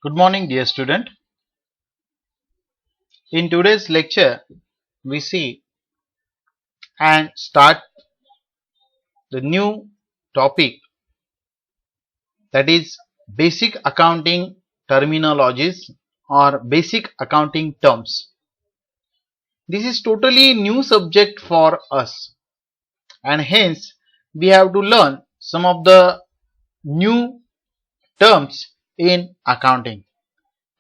Good morning, dear student. In today's lecture, we see and start the new topic, that is basic accounting terminologies or basic accounting terms. This is totally new subject for us, and hence we have to learn some of the new terms in accounting.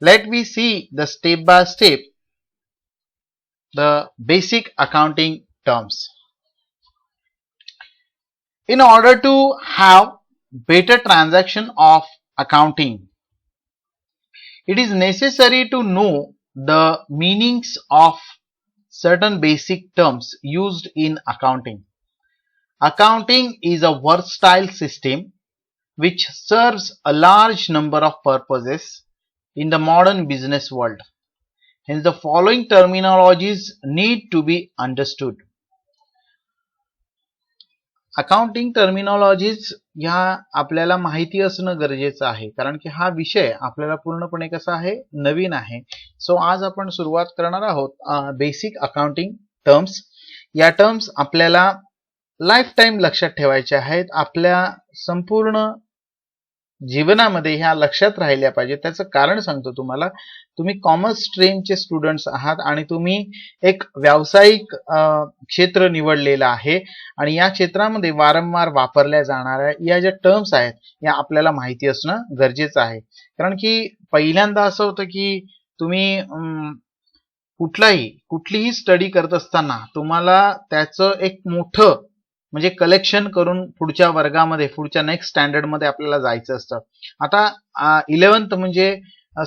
Let me see the step by step the basic accounting terms. In order to have better transaction of accounting, it is necessary to know the meanings of certain basic terms used in accounting. Accounting is a versatile system which serves a large number of purposes in the modern business world. Hence, the following terminologies need to be understood. Accounting terminologies ह्या आपल्याला माहिती असणं गरजेचं आहे, कारण की हा विषय आपल्याला पूर्णपणे कसा आहे, नवीन आहे. सो आज आपण सुरुवात करणार आहोत बेसिक अकाउंटिंग टर्म्स. या टर्म्स आपल्याला लाईफ टाइम लक्षात ठेवायच्या आहेत. आपल्या संपूर्ण जीवनामध्ये ह्या लक्षात राहिल्या पाहिजे. त्याचं कारण सांगतो तुम्हाला. तुम्ही कॉमर्स स्ट्रीमचे स्टुडंट्स आहात आणि तुम्ही एक व्यावसायिक क्षेत्र निवडलेलं आहे आणि या क्षेत्रामध्ये वारंवार वापरल्या जाणाऱ्या या ज्या टर्म्स आहेत या आपल्याला माहिती असणं गरजेचं आहे. कारण की पहिल्यांदा असं होतं की तुम्ही कुठलीही स्टडी करत असताना तुम्हाला त्याचं एक मोठं म्हणजे कलेक्शन करून पुढच्या वर्गामध्ये पुढच्या नेक्स्ट स्टँडर्ड मध्ये आपल्याला जायचं असतं. आता 11th म्हणजे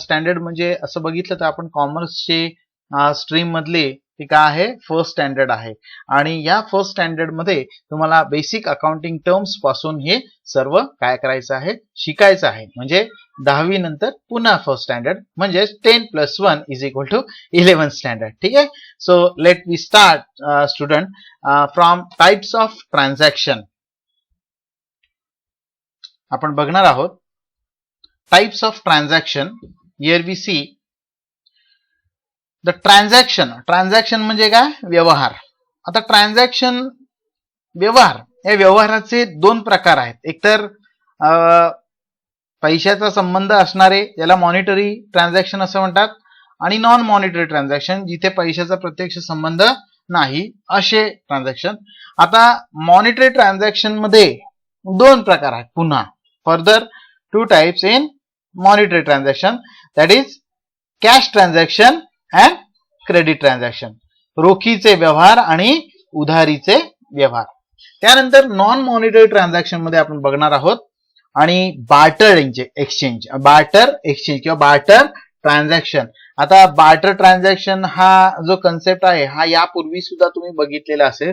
स्टँडर्ड म्हणजे असं बघितलं तर आपण कॉमर्सचे स्ट्रीम मधले ते काय आहे, फर्स्ट स्टँडर्ड आहे आणि या फर्स्ट स्टँडर्ड मध्ये तुम्हाला बेसिक अकाउंटिंग टर्म्स पासून हे सर्व काय करायचं आहे, शिकायचं आहे. म्हणजे 10वी नंतर पुन्हा फर्स्ट स्टँडर्ड म्हणजे 10 + 1 = 11th स्टँडर्ड. ठीक आहे. So let we start student from types of transaction. आपण बघणार आहोत types of transaction. Here we see the transaction. Transaction म्हणजे काय, व्यवहार. आता ट्रान्झॅक्शन व्यवहार, या व्यवहाराचे दोन प्रकार आहेत. एकतर पैशाचा संबंध असणारे याला मॉनिटरी ट्रान्झॅक्शन असं म्हणतात आणि नॉन मॉनिटरी ट्रान्झॅक्शन जिथे पैशाचा प्रत्यक्ष संबंध नाही असे ट्रान्झॅक्शन. आता मॉनिटरी ट्रान्झॅक्शन मध्ये दोन प्रकार आहेत. पुन्हा further 2 types in monetary transaction, that is cash transaction and credit transaction. रोखीचे व्यवहार आणि उधारीचे व्यवहार. त्यानंतर नॉन मॉनिटरी ट्रान्झॅक्शन मध्ये आपण बघणार आहोत आणि बार्टर एक्सचेंज, बार्टर एक्सचेंज किंवा बार्टर ट्रान्झॅक्शन. आता बार्टर ट्रान्झॅक्शन हा जो कन्सेप्ट आहे हा यापूर्वी सुद्धा तुम्ही बघितलेला असेल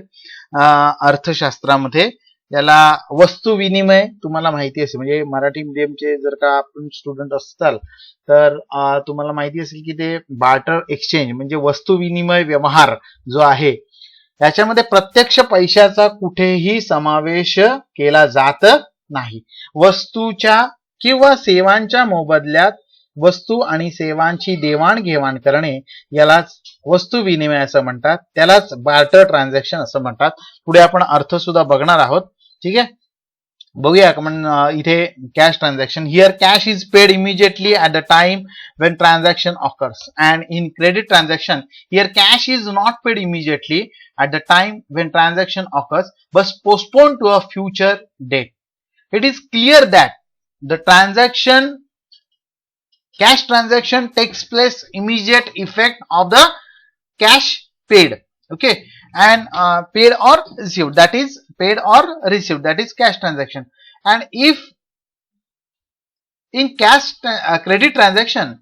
अर्थशास्त्रामध्ये. याला वस्तू विनिमय तुम्हाला माहिती असेल, म्हणजे मराठी मीडियमचे जर का आपण स्टुडंट असताल तर तुम्हाला माहिती असेल की ते बार्टर एक्सचेंज म्हणजे वस्तू विनिमय व्यवहार जो आहे याच्यामध्ये प्रत्यक्ष पैशाचा कुठेही समावेश केला जात नाही. वस्तूच्या किंवा सेवांच्या मोबदल्यात वस्तू आणि सेवांची देवाणघेवाण करणे यालाच वस्तू विनिमय असं म्हणतात, त्यालाच बार्टर ट्रान्झॅक्शन असं म्हणतात. पुढे आपण अर्थ सुद्धा बघणार आहोत. ठीक आहे. बघूया आपण इथे cash transaction. Here cash is paid immediately at the time when transaction occurs, and in credit transaction here cash is not paid immediately at the time when transaction occurs but postponed to a future date. It is clear that the cash transaction takes place immediate effect of the cash paid, okay, and paid or received, that is paid or received, that is cash transaction. And if in cash credit transaction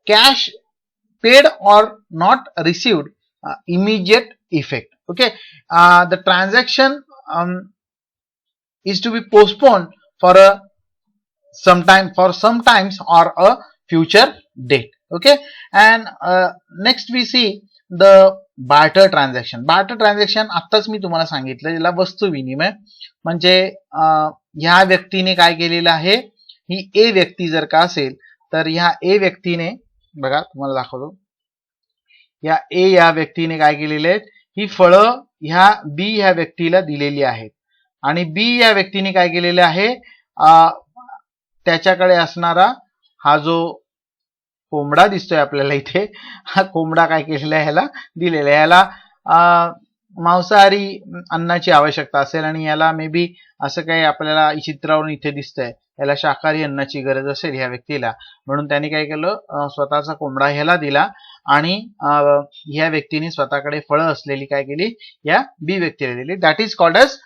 cash paid or not received immediate effect, okay, the transaction is to be postponed for sometimes or a future date, okay. And next we see the barter transaction. barter transaction आत्ताच मी तुम्हाला सांगितलं याला वस्तू विनिमय म्हणजे ह्या व्यक्तीने काय केलेलं आहे, ही ए व्यक्ती जर का असेल तर ह्या ए व्यक्तीने, बघा तुम्हाला दाखवतो, या व्यक्तीने काय केलेले आहेत, ही फळं ह्या बी ह्या व्यक्तीला दिलेली आहेत आणि बी या व्यक्तीने काय केलेले आहे, त्याच्याकडे असणारा हा जो कोंबडा दिसतोय आपल्याला इथे, हा कोंबडा काय केलेला आहे, ह्याला दिलेला आहे. ह्याला मांसाहारी अन्नाची आवश्यकता असेल आणि याला मे बी असं काही आपल्याला चित्रावरून इथे दिसतंय, याला शाकाहारी अन्नाची गरज असेल ह्या व्यक्तीला, म्हणून त्यांनी काय केलं, स्वतःचा कोंबडा ह्याला दिला आणि ह्या व्यक्तीने स्वतःकडे फळं असलेली काय केली, या बी व्यक्तीला दिली. That is called as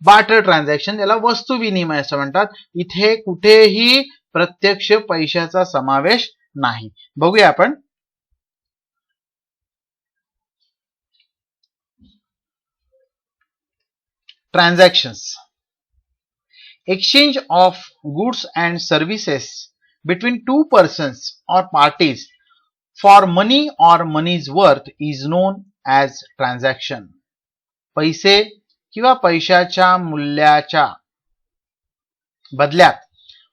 barter transaction. याला वस्तू विनिमय असं म्हणतात. इथे कुठेही प्रत्यक्ष पैशाचा समावेश नाही. बघूया आपण. Transactions. Exchange of goods and services between two persons or parties for money or money's worth is known as transaction. पैसे किंवा पैशाच्या मूल्याच्या बदल्यात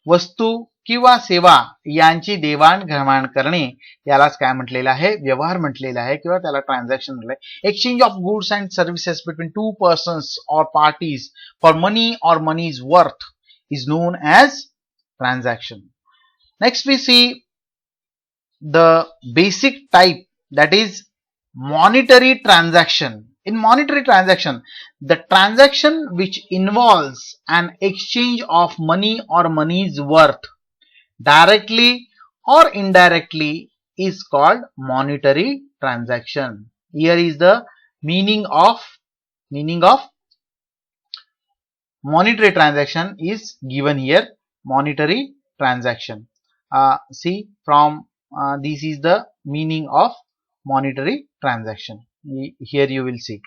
वस्तू किंवा सेवा यांची देवाणघेवाण करणे यालाच काय म्हटलेलं आहे, व्यवहार म्हटलेला आहे किंवा त्याला ट्रान्झॅक्शन म्हटलंय. Exchange of goods and services between two persons or parties for money or money's worth is known as transaction. Next we see the basic type, that is monetary transaction. In monetary transaction, the transaction which involves an exchange of money or money's worth directly or indirectly is called monetary transaction. Here is the meaning of monetary transaction is given here. Monetary transaction. See from this is the meaning of monetary transaction. Here you will see.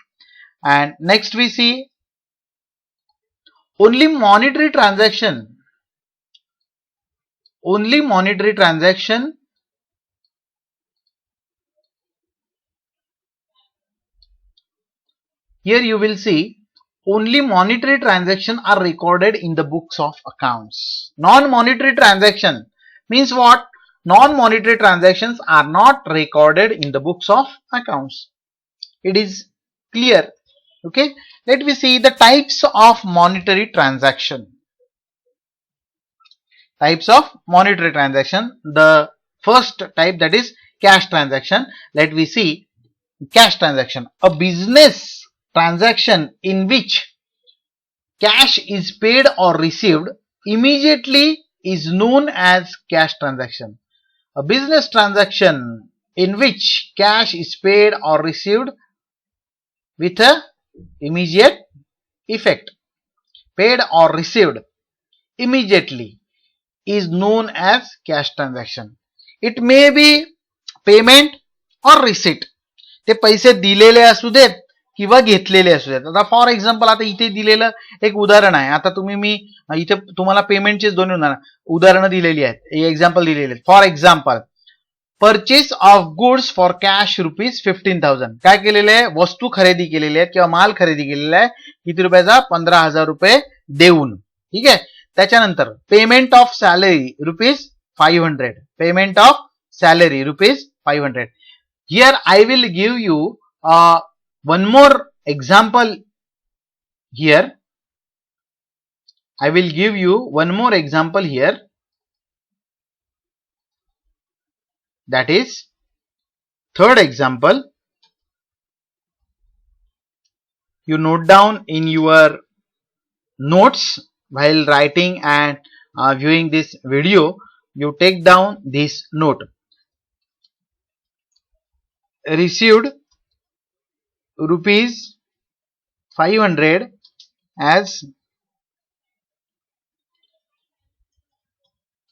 And next we see only monetary transaction. Only monetary transaction here you will see only monetary transaction are recorded in the books of accounts. Non-monetary transaction means what? Non-monetary transactions are not recorded in the books of accounts. It is clear. Okay, let me see the types of monetary transaction. Types of monetary transaction. The first type, that is cash transaction. Let me see cash transaction. A business transaction in which cash is paid or received immediately is known as cash transaction. A business transaction in which cash is paid or received with a immediate effect, paid or received immediately, is known as cash transaction. It may be payment or receipt. ते पैसे दिलेले असू देत किंवा घेतलेले असू देत. आता फॉर एक्झाम्पल, आता इथे दिलेलं एक उदाहरण आहे. आता मी इथे तुम्हाला पेमेंटचे दोन उदाहरणं दिलेली आहेत, एक्झाम्पल दिलेले आहेत. For example, purchase of goods for cash ₹15,000. काय केलेलं आहे? वस्तू खरेदी केलेली आहे किंवा माल खरेदी केलेला आहे. किती रुपयाचा? 15,000 रुपये देऊन. ठीक आहे. त्याच्यानंतर payment of salary ₹500. Payment of salary ₹500. Here I will give you one more example. Here I will give you one more example here. That is third example. You note down in your notes while writing and viewing this video. You take down this note. Received ₹500 as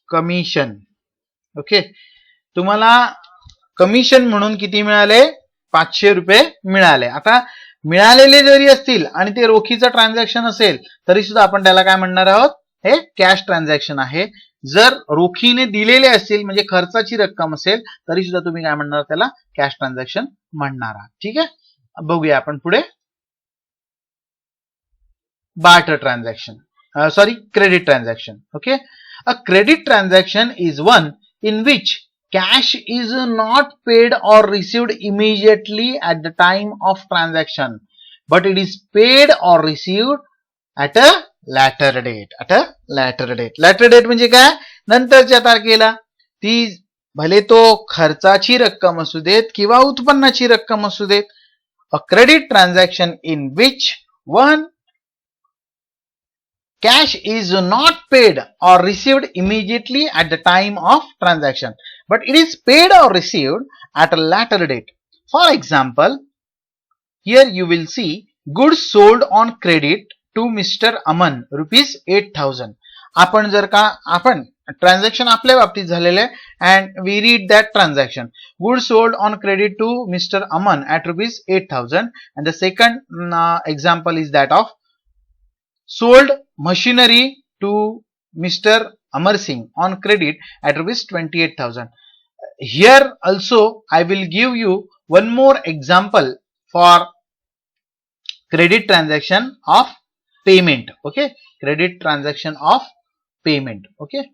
commission. Okay, तुम्हाला commission म्हणून किती मिळाले? 500 रुपये मिळाले. आता मिळालेले जरी असतील आणि ते रोखीचं ट्रान्झॅक्शन असेल तरी सुद्धा आपण त्याला काय म्हणणार आहोत? हे कॅश ट्रान्झॅक्शन आहे. जर रोखीने दिलेले असतील म्हणजे खर्चाची रक्कम असेल तरी सुद्धा तुम्ही काय म्हणणार? त्याला कॅश ट्रान्झॅक्शन म्हणणार आहात. ठीक आहे, बघूया आपण पुढे. Barter transaction, sorry, credit transaction. Okay, a credit transaction is one in which cash is not paid or received immediately at the time of transaction, but it is paid or received at a later date. Later date म्हणजे काय? नंतरच्या तारखेला. ती भले तो खर्चाची रक्कम असू देत किंवा उत्पन्नाची रक्कम असू देत. A credit transaction in which one cash is not paid or received immediately at the time of transaction, but it is paid or received at a later date. For example, here you will see goods sold on credit to Mr. Aman rupees 8,000. आपण जर का आपण transaction आपल्या बाबतीत झालेले आहे and we read that transaction. Goods sold on credit to Mr. Aman at rupees 8,000, and the second example is that of sold machinery to Mr. Amar Singh on credit at rupees 28,000. Here also I will give you one more example for credit transaction of payment. Okay, credit transaction of payment. Okay,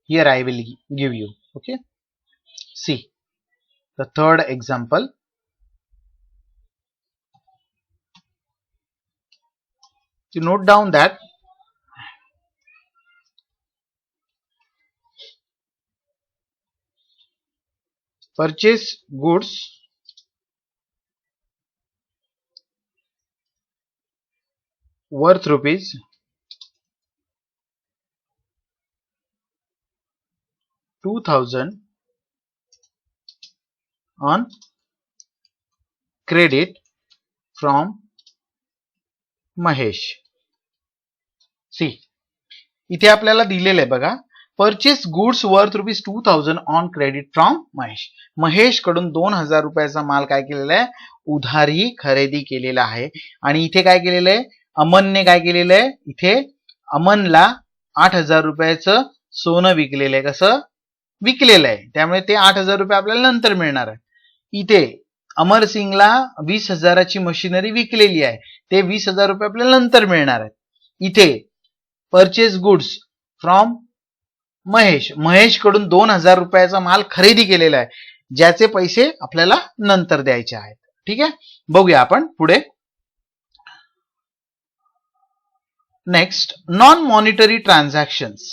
here I will give you. Okay, see the third example. You note down that purchase goods worth rupees 2,000 on credit from Mahesh. सी इथे आपल्याला दिलेलं आहे बघा, purchase goods worth rupees 2,000 on credit from Mahesh. Mahesh कडून 2,000 रुपयाचा माल काय केलेला आहे? उधारी खरेदी केलेला आहे. आणि इथे काय केलेलं आहे? अमनने काय केलेलं आहे? इथे अमनला 8,000 रुपयाचं सोनं विकलेलं आहे. कसं विकलेलं आहे? त्यामुळे ते 8,000 रुपये आपल्याला नंतर मिळणार आहे. इथे अमर सिंगला 20,000ची मशिनरी विकलेली आहे. ते 20,000 रुपये आपल्याला नंतर मिळणार आहेत. इथे परचेस गुड्स फ्रॉम महेश कडून 2,000 रुपयाचा माल खरेदी केलेला आहे, ज्याचे पैसे आपल्याला नंतर द्यायचे आहेत. ठीक आहे, बघूया आपण पुढे. Next, non monetary transactions.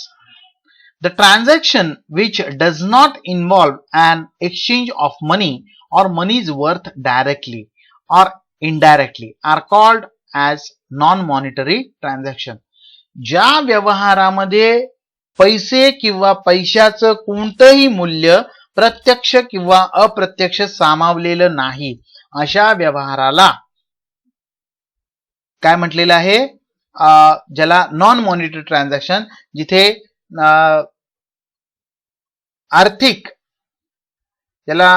The transaction which does not involve an exchange of money or money's worth directly or indirectly are called as non-monetary transaction. ज्या व्यवहारामध्ये पैसे किंवा पैशाचं कोणतंही मूल्य प्रत्यक्ष किंवा अप्रत्यक्ष सामावलेलं नाही, अशा व्यवहाराला काय म्हटलेलं आहे? ज्याला नॉन मॉनिटरी ट्रान्झॅक्शन, जिथे आर्थिक, त्याला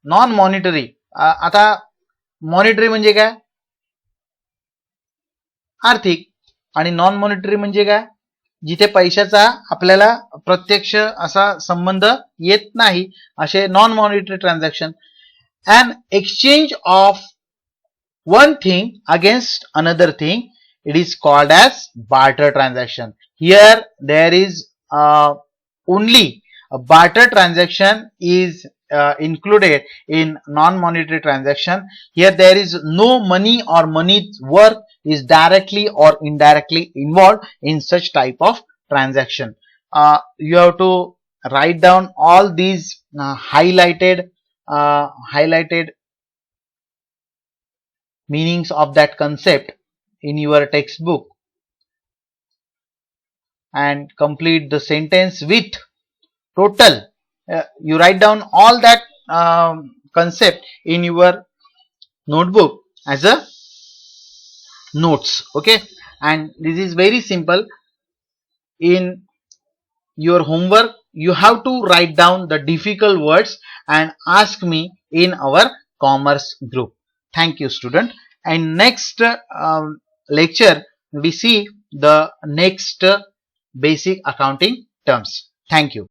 नॉन मॉनिटरी. आता मॉनिटरी म्हणजे काय? आर्थिक. आणि नॉन मॉनिटरी म्हणजे काय? जिथे पैशाचा आपल्याला प्रत्यक्ष असा संबंध येत नाही, असे non monetary transaction. An exchange of one thing against another thing, it is called as barter transaction. Here there is only a barter transaction is included in non-monetary transaction. Here there is no money or money's worth is directly or indirectly involved in such type of transaction. You have to write down all these highlighted meanings of that concept in your textbook and complete the sentence with total. You write down all that concept in your notebook as a notes. Okay, and this is very simple. In your homework you have to write down the difficult words and ask me in our commerce group. Thank you, student. And next lecture we see the next basic accounting terms. Thank you.